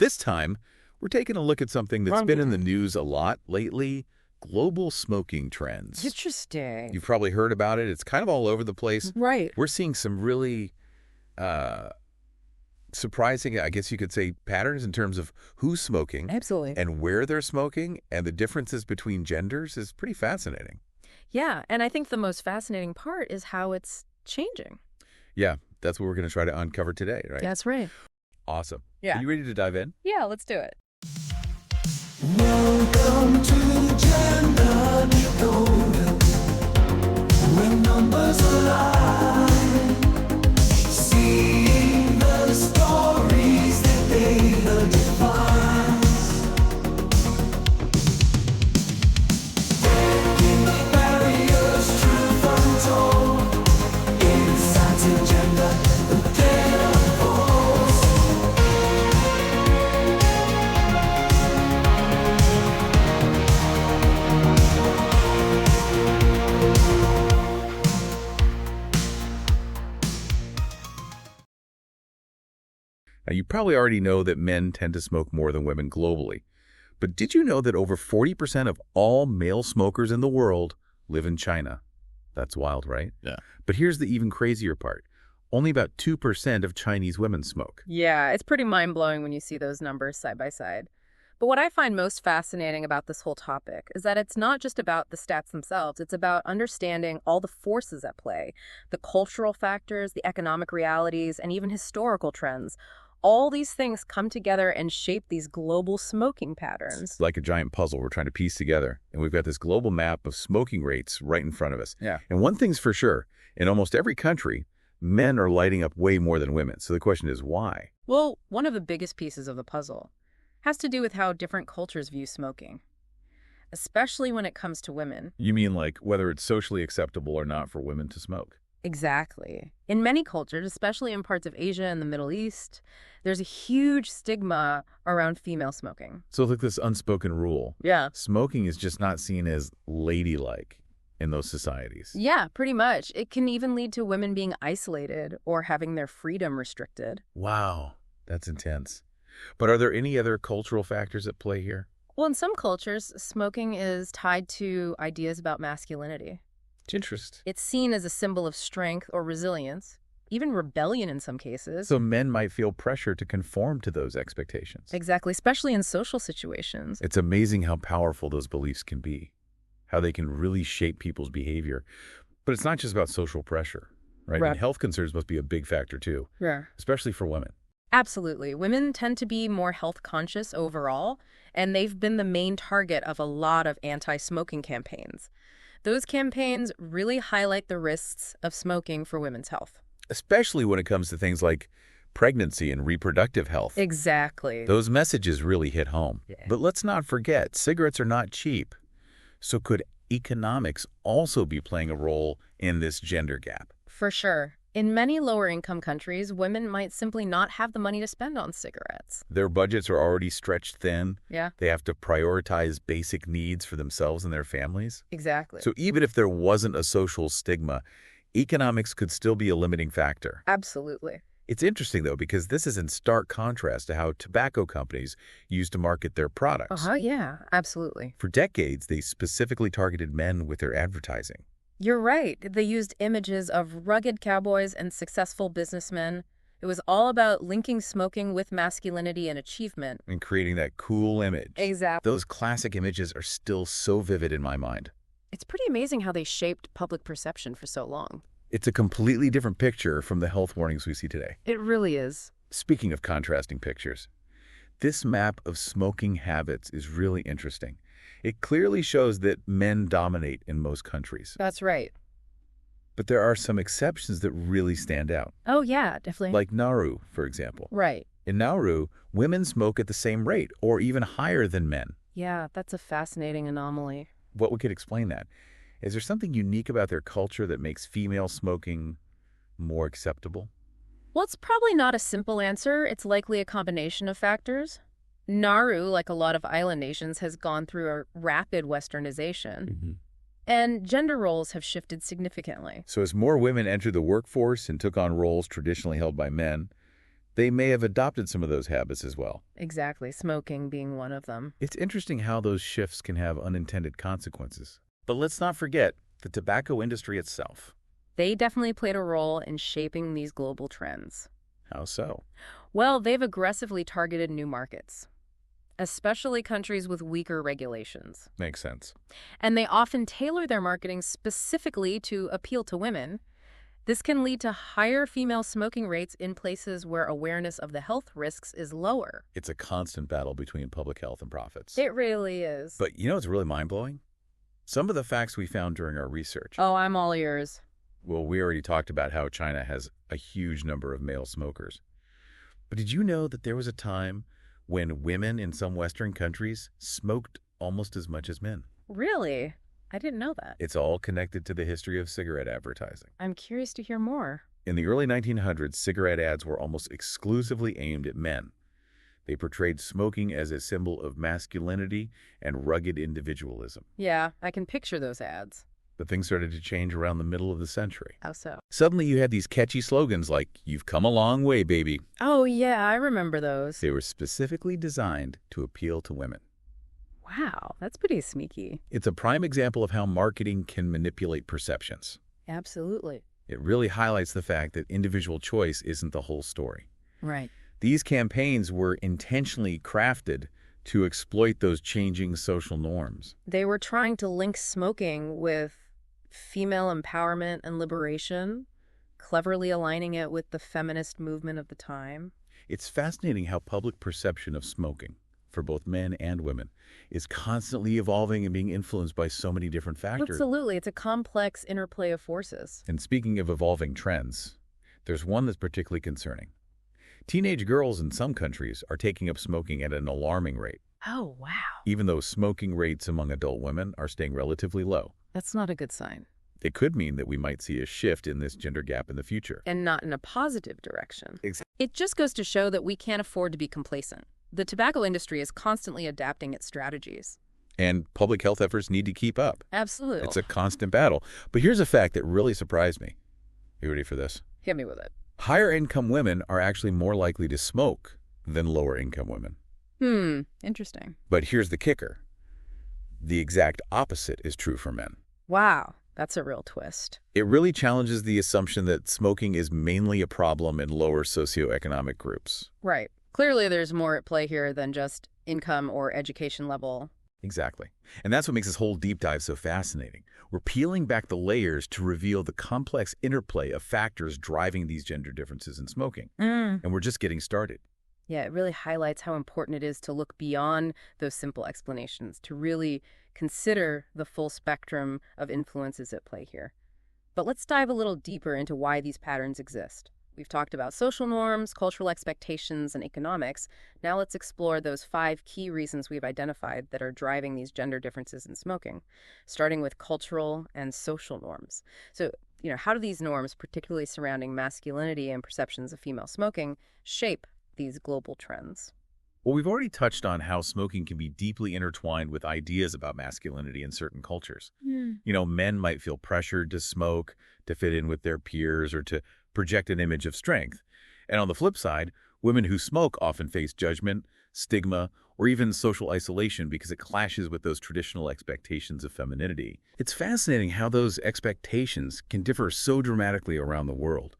This time, we're taking a look at something that's been in the news a lot lately, global smoking trends. Interesting. You've probably heard about it. It's kind of all over the place. Right. We're seeing some really surprising, I guess you could say, patterns in terms of who's smoking. Absolutely. And where they're smoking, and the differences between genders is pretty fascinating. Yeah, and I think the most fascinating part is how it's changing. Yeah, that's what we're going to try to uncover today, right? That's right. Awesome. Yeah. Are you ready to dive in? Yeah, let's do it. Welcome to Gender Decoded, where numbers align, seeing the stories that data defines. Breaking the barriers, truth untold, insights in gender, the data falls. Now, you probably already know that men tend to smoke more than women globally. But did you know that over 40% of all male smokers in the world live in China? That's wild, right? Yeah. But here's the even crazier part. Only about 2% of Chinese women smoke. Yeah, it's pretty mind-blowing when you see those numbers side by side. But what I find most fascinating about this whole topic is that it's not just about the stats themselves. It's about understanding all the forces at play, the cultural factors, the economic realities, and even historical trends. All these things come together and shape these global smoking patterns. It's like a giant puzzle we're trying to piece together. And we've got this global map of smoking rates right in front of us. Yeah. And one thing's for sure, in almost every country, men are lighting up way more than women. So the question is, why? Well, one of the biggest pieces of the puzzle has to do with how different cultures view smoking, especially when it comes to women. You mean like whether it's socially acceptable or not for women to smoke? Exactly. In many cultures, especially in parts of Asia and the Middle East, there's a huge stigma around female smoking. So it's like this unspoken rule. Yeah. Smoking is just not seen as ladylike in those societies. Yeah, pretty much. It can even lead to women being isolated or having their freedom restricted. Wow, that's intense. But are there any other cultural factors at play here? Well, in some cultures, smoking is tied to ideas about masculinity. It's interesting. It's seen as a symbol of strength or resilience, even rebellion in some cases. So men might feel pressure to conform to those expectations. Exactly, especially in social situations. It's amazing how powerful those beliefs can be, how they can really shape people's behavior. But it's not just about social pressure, right? Right. And health concerns must be a big factor too, Yeah. especially for women. Absolutely. Women tend to be more health conscious overall, and they've been the main target of a lot of anti-smoking campaigns. Those campaigns really highlight the risks of smoking for women's health. Especially when it comes to things like pregnancy and reproductive health. Exactly. Those messages really hit home. Yeah. But let's not forget, cigarettes are not cheap. So could economics also be playing a role in this gender gap? For sure. In many lower-income countries, women might simply not have the money to spend on cigarettes. Their budgets are already stretched thin. Yeah, They have to prioritize basic needs for themselves and their families. exactly. So even if there wasn't a social stigma, economics could still be a limiting factor. Absolutely. It's interesting, though, because this is in stark contrast to how tobacco companies used to market their products. Yeah, absolutely. For decades, they specifically targeted men with their advertising. You're right. They used images of rugged cowboys and successful businessmen. It was all about linking smoking with masculinity and achievement. And creating that cool image. Exactly. Those classic images are still so vivid in my mind. It's pretty amazing how they shaped public perception for so long. It's a completely different picture from the health warnings we see today. It really is. Speaking of contrasting pictures, this map of smoking habits is really interesting. It clearly shows that men dominate in most countries. That's right. But there are some exceptions that really stand out. Oh, yeah, definitely. Like Nauru, for example. Right. In Nauru, women smoke at the same rate or even higher than men. Yeah, that's a fascinating anomaly. What could explain that? Is there something unique about their culture that makes female smoking more acceptable? Well, it's probably not a simple answer. It's likely a combination of factors. Nauru, like a lot of island nations, has gone through a rapid westernization. And gender roles have shifted significantly. So as more women entered the workforce and took on roles traditionally held by men, they may have adopted some of those habits as well. Exactly, smoking being one of them. It's interesting how those shifts can have unintended consequences. But let's not forget the tobacco industry itself. They definitely played a role in shaping these global trends. How so? Well, they've aggressively targeted new markets, especially countries with weaker regulations. Makes sense. And they often tailor their marketing specifically to appeal to women. This can lead to higher female smoking rates in places where awareness of the health risks is lower. It's a constant battle between public health and profits. It really is. But you know what's really mind-blowing? Some of the facts we found during our research. Oh, I'm all ears. Well, we already talked about how China has a huge number of male smokers. But did you know that there was a time when women in some Western countries smoked almost as much as men? Really? I didn't know that. It's all connected to the history of cigarette advertising. I'm curious to hear more. In the early 1900s, cigarette ads were almost exclusively aimed at men. They portrayed smoking as a symbol of masculinity and rugged individualism. Yeah, I can picture those ads. But things started to change around the middle of the century. How so? Suddenly you had these catchy slogans like, "You've come a long way, baby." Oh, yeah, I remember those. They were specifically designed to appeal to women. Wow, that's pretty sneaky. It's a prime example of how marketing can manipulate perceptions. Absolutely. It really highlights the fact that individual choice isn't the whole story. Right. These campaigns were intentionally crafted to exploit those changing social norms. They were trying to link smoking with female empowerment and liberation, cleverly aligning it with the feminist movement of the time. It's fascinating how public perception of smoking, for both men and women, is constantly evolving and being influenced by so many different factors. Absolutely. It's a complex interplay of forces. And speaking of evolving trends, there's one that's particularly concerning. Teenage girls in some countries are taking up smoking at an alarming rate, Oh, wow. even though smoking rates among adult women are staying relatively low. That's not a good sign. It could mean that we might see a shift in this gender gap in the future. And not in a positive direction. Exactly. It just goes to show that we can't afford to be complacent. The tobacco industry is constantly adapting its strategies. And public health efforts need to keep up. Absolutely. It's a constant battle. But here's a fact that really surprised me. You ready for this? Hit me with it. Higher income women are actually more likely to smoke than lower income women. Interesting. But here's the kicker. The exact opposite is true for men. Wow, that's a real twist. It really challenges the assumption that smoking is mainly a problem in lower socioeconomic groups. Right. Clearly there's more at play here than just income or education level. Exactly. And that's what makes this whole deep dive so fascinating. We're peeling back the layers to reveal the complex interplay of factors driving these gender differences in smoking. And we're just getting started. Yeah, it really highlights how important it is to look beyond those simple explanations, to really consider the full spectrum of influences at play here. But let's dive a little deeper into why these patterns exist. We've talked about social norms, cultural expectations, and economics. Now let's explore those 5 key reasons we've identified that are driving these gender differences in smoking, starting with cultural and social norms. So, how do these norms, particularly surrounding masculinity and perceptions of female smoking, shape these global trends? Well, we've already touched on how smoking can be deeply intertwined with ideas about masculinity in certain cultures. Men might feel pressured to smoke, to fit in with their peers, or to project an image of strength. And on the flip side, women who smoke often face judgment, stigma, or even social isolation because it clashes with those traditional expectations of femininity. It's fascinating how those expectations can differ so dramatically around the world.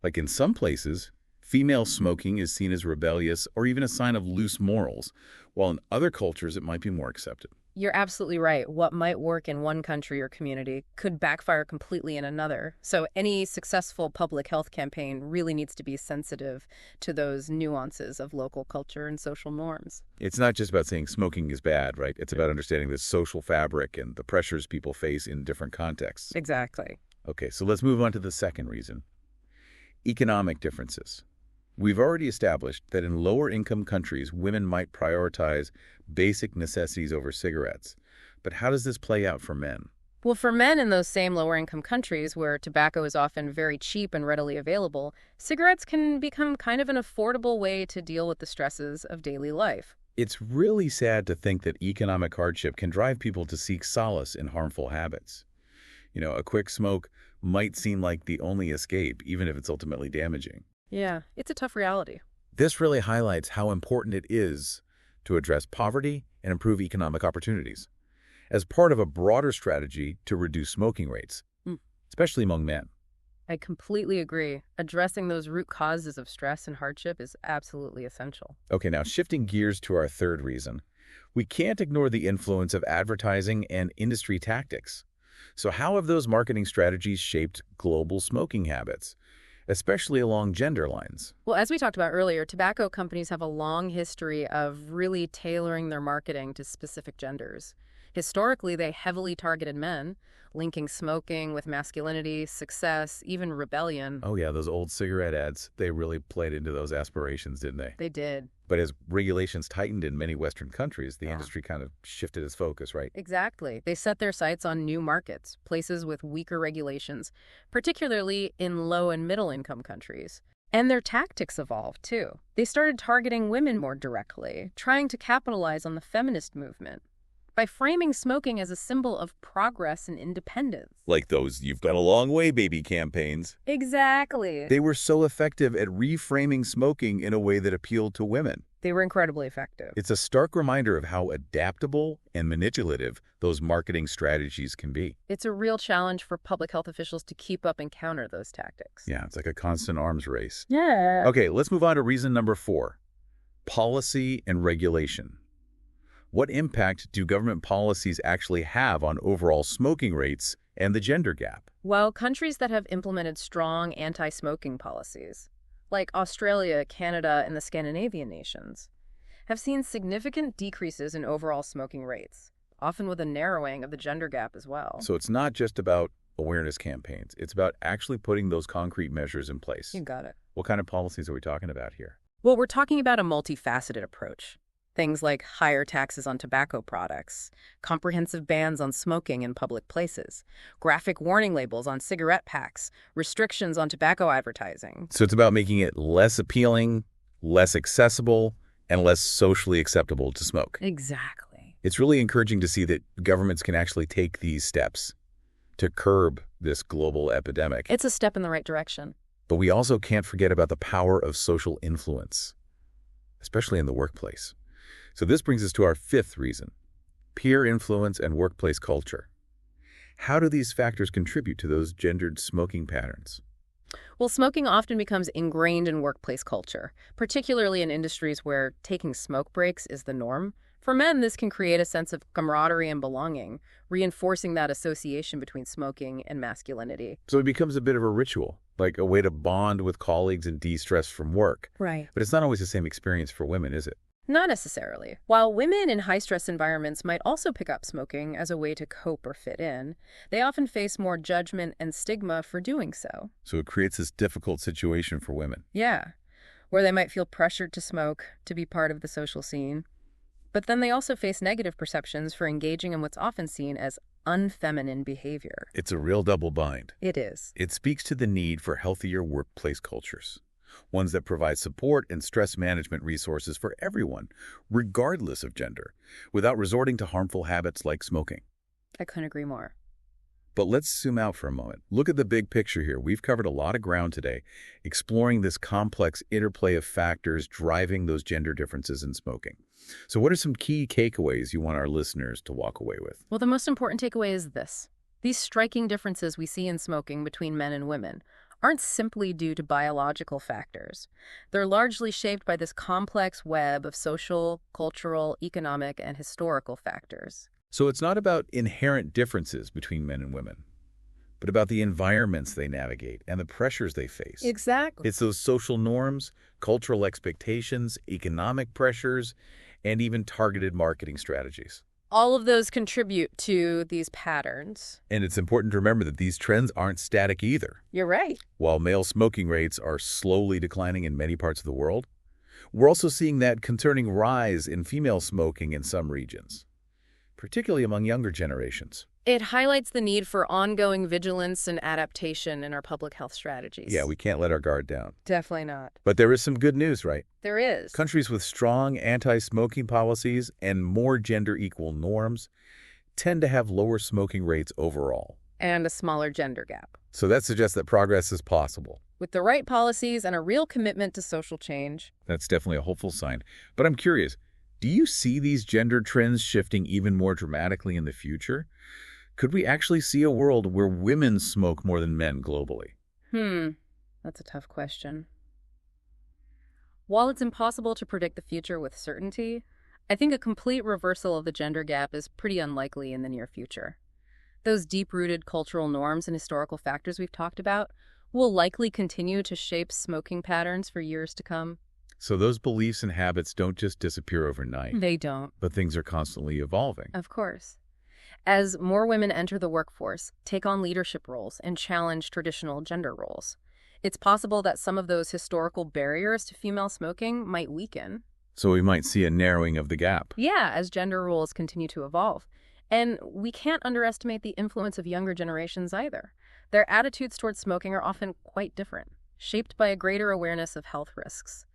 Like in some places, female smoking is seen as rebellious or even a sign of loose morals, while in other cultures it might be more accepted. You're absolutely right. What might work in one country or community could backfire completely in another. So any successful public health campaign really needs to be sensitive to those nuances of local culture and social norms. It's not just about saying smoking is bad, right? It's about understanding the social fabric and the pressures people face in different contexts. Exactly. Okay, so let's move on to the second reason. Economic differences. We've already established that in lower-income countries, women might prioritize basic necessities over cigarettes. But how does this play out for men? Well, for men in those same lower-income countries where tobacco is often very cheap and readily available, cigarettes can become kind of an affordable way to deal with the stresses of daily life. It's really sad to think that economic hardship can drive people to seek solace in harmful habits. A quick smoke might seem like the only escape, even if it's ultimately damaging. Yeah, it's a tough reality. This really highlights how important it is to address poverty and improve economic opportunities as part of a broader strategy to reduce smoking rates, especially among men. I completely agree. Addressing those root causes of stress and hardship is absolutely essential. Okay, now shifting gears to our third reason. We can't ignore the influence of advertising and industry tactics. So how have those marketing strategies shaped global smoking habits, especially along gender lines? Well, as we talked about earlier, tobacco companies have a long history of really tailoring their marketing to specific genders. Historically, they heavily targeted men, linking smoking with masculinity, success, even rebellion. Oh yeah, those old cigarette ads, they really played into those aspirations, didn't they? They did. But as regulations tightened in many Western countries, the industry kind of shifted its focus, right? Exactly. They set their sights on new markets, places with weaker regulations, particularly in low and middle income countries. And their tactics evolved, too. They started targeting women more directly, trying to capitalize on the feminist movement by framing smoking as a symbol of progress and independence. Like those "You've Got a Long Way, Baby" campaigns. Exactly. They were so effective at reframing smoking in a way that appealed to women. They were incredibly effective. It's a stark reminder of how adaptable and manipulative those marketing strategies can be. It's a real challenge for public health officials to keep up and counter those tactics. Yeah, it's like a constant arms race. Yeah. Okay, let's move on to reason number 4. Policy and regulation. What impact do government policies actually have on overall smoking rates and the gender gap? Well, countries that have implemented strong anti-smoking policies, like Australia, Canada, and the Scandinavian nations, have seen significant decreases in overall smoking rates, often with a narrowing of the gender gap as well. So it's not just about awareness campaigns. It's about actually putting those concrete measures in place. You got it. What kind of policies are we talking about here? Well, we're talking about a multifaceted approach. Things like higher taxes on tobacco products, comprehensive bans on smoking in public places, graphic warning labels on cigarette packs, restrictions on tobacco advertising. So it's about making it less appealing, less accessible, and less socially acceptable to smoke. Exactly. It's really encouraging to see that governments can actually take these steps to curb this global epidemic. It's a step in the right direction. But we also can't forget about the power of social influence, especially in the workplace. So this brings us to our 5th reason, peer influence and workplace culture. How do these factors contribute to those gendered smoking patterns? Well, smoking often becomes ingrained in workplace culture, particularly in industries where taking smoke breaks is the norm. For men, this can create a sense of camaraderie and belonging, reinforcing that association between smoking and masculinity. So it becomes a bit of a ritual, like a way to bond with colleagues and de-stress from work. Right. But it's not always the same experience for women, is it? Not necessarily. While women in high-stress environments might also pick up smoking as a way to cope or fit in, they often face more judgment and stigma for doing so. So it creates this difficult situation for women. Yeah, where they might feel pressured to smoke, to be part of the social scene. But then they also face negative perceptions for engaging in what's often seen as unfeminine behavior. It's a real double bind. It is. It speaks to the need for healthier workplace cultures, ones that provide support and stress management resources for everyone, regardless of gender, without resorting to harmful habits like smoking. I couldn't agree more. But let's zoom out for a moment. Look at the big picture here. We've covered a lot of ground today, exploring this complex interplay of factors driving those gender differences in smoking. So what are some key takeaways you want our listeners to walk away with? Well, the most important takeaway is this. These striking differences we see in smoking between men and women aren't simply due to biological factors. They're largely shaped by this complex web of social, cultural, economic, and historical factors. So it's not about inherent differences between men and women, but about the environments they navigate and the pressures they face. Exactly. It's those social norms, cultural expectations, economic pressures, and even targeted marketing strategies. All of those contribute to these patterns. And it's important to remember that these trends aren't static either. You're right. While male smoking rates are slowly declining in many parts of the world, we're also seeing that concerning rise in female smoking in some regions, particularly among younger generations. It highlights the need for ongoing vigilance and adaptation in our public health strategies. Yeah, we can't let our guard down. Definitely not. But there is some good news, right? There is. Countries with strong anti-smoking policies and more gender-equal norms tend to have lower smoking rates overall. And a smaller gender gap. So that suggests that progress is possible. with the right policies and a real commitment to social change. That's definitely a hopeful sign. But I'm curious, do you see these gender trends shifting even more dramatically in the future? Could we actually see a world where women smoke more than men globally? That's a tough question. While it's impossible to predict the future with certainty, I think a complete reversal of the gender gap is pretty unlikely in the near future. Those deep-rooted cultural norms and historical factors we've talked about will likely continue to shape smoking patterns for years to come. So those beliefs and habits don't just disappear overnight, They don't, but things are constantly evolving. of course. As more women enter the workforce, take on leadership roles, and challenge traditional gender roles, it's possible that some of those historical barriers to female smoking might weaken. So we might see a narrowing of the gap. Yeah, as gender roles continue to evolve. And we can't underestimate the influence of younger generations either. Their attitudes towards smoking are often quite different, shaped by a greater awareness of health risks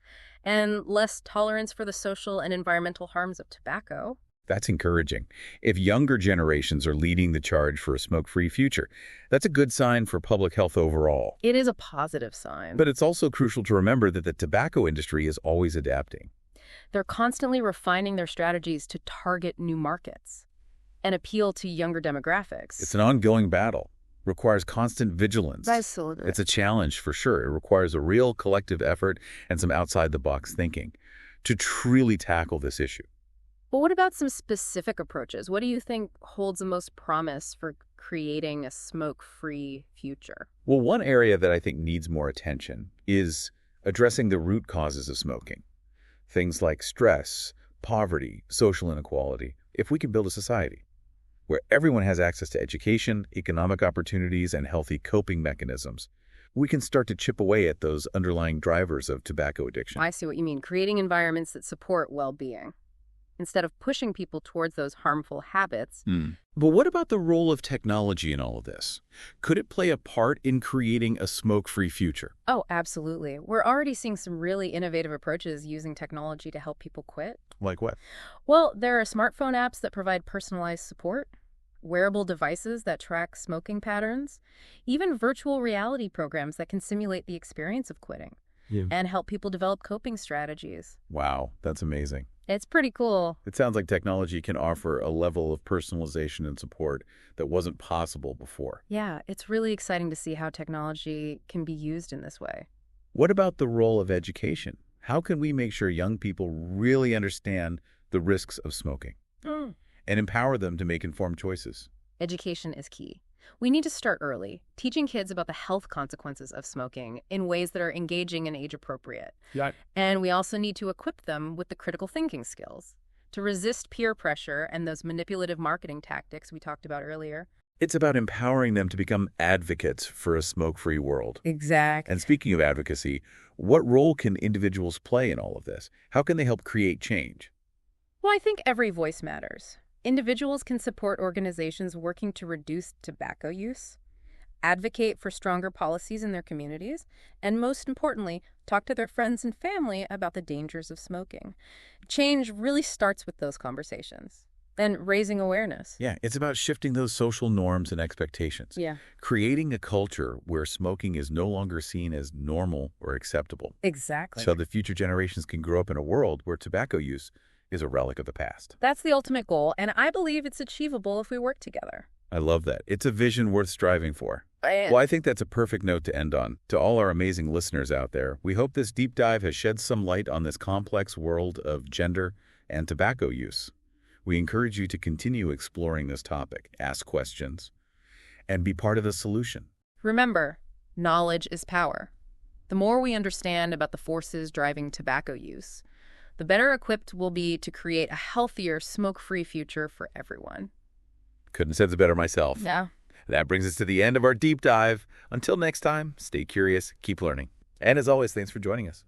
and less tolerance for the social and environmental harms of tobacco. That's encouraging. If younger generations are leading the charge for a smoke-free future, that's a good sign for public health overall. It is a positive sign. But it's also crucial to remember that the tobacco industry is always adapting. They're constantly refining their strategies to target new markets and appeal to younger demographics. It's an ongoing battle. Requires constant vigilance. Absolutely. It's a challenge for sure. It requires a real collective effort and some outside-the-box thinking to truly tackle this issue. But what about some specific approaches? What do you think holds the most promise for creating a smoke-free future? Well, one area that I think needs more attention is addressing the root causes of smoking. Things like stress, poverty, social inequality. If we can build a society where everyone has access to education, economic opportunities, and healthy coping mechanisms, we can start to chip away at those underlying drivers of tobacco addiction. I see what you mean, creating environments that support well-being, instead of pushing people towards those harmful habits. But what about the role of technology in all of this? Could it play a part in creating a smoke-free future? Oh, absolutely. We're already seeing some really innovative approaches using technology to help people quit. Like what? Well, there are smartphone apps that provide personalized support, wearable devices that track smoking patterns, even virtual reality programs that can simulate the experience of quitting and help people develop coping strategies. Wow, that's amazing. It's pretty cool. It sounds like technology can offer a level of personalization and support that wasn't possible before. Yeah, it's really exciting to see how technology can be used in this way. What about the role of education? How can we make sure young people really understand the risks of smoking and empower them to make informed choices? Education is key. We need to start early, teaching kids about the health consequences of smoking in ways that are engaging and age-appropriate. Yeah. And we also need to equip them with the critical thinking skills to resist peer pressure and those manipulative marketing tactics we talked about earlier. It's about empowering them to become advocates for a smoke-free world. Exactly. And speaking of advocacy, what role can individuals play in all of this? How can they help create change? Well, I think every voice matters. Individuals can support organizations working to reduce tobacco use, advocate for stronger policies in their communities, and most importantly, talk to their friends and family about the dangers of smoking. Change really starts with those conversations and raising awareness. Yeah, it's about shifting those social norms and expectations. Yeah. Creating a culture where smoking is no longer seen as normal or acceptable. Exactly. So the future generations can grow up in a world where tobacco use is a relic of the past. That's the ultimate goal, and I believe it's achievable if we work together. I love that. It's a vision worth striving for. Well, I think that's a perfect note to end on. To all our amazing listeners out there, we hope this deep dive has shed some light on this complex world of gender and tobacco use. We encourage you to continue exploring this topic, ask questions, and be part of the solution. Remember, knowledge is power. The more we understand about the forces driving tobacco use, the better equipped we'll be to create a healthier, smoke-free future for everyone. Couldn't have said it better myself. Yeah. That brings us to the end of our deep dive. Until next time, stay curious, keep learning. And as always, thanks for joining us.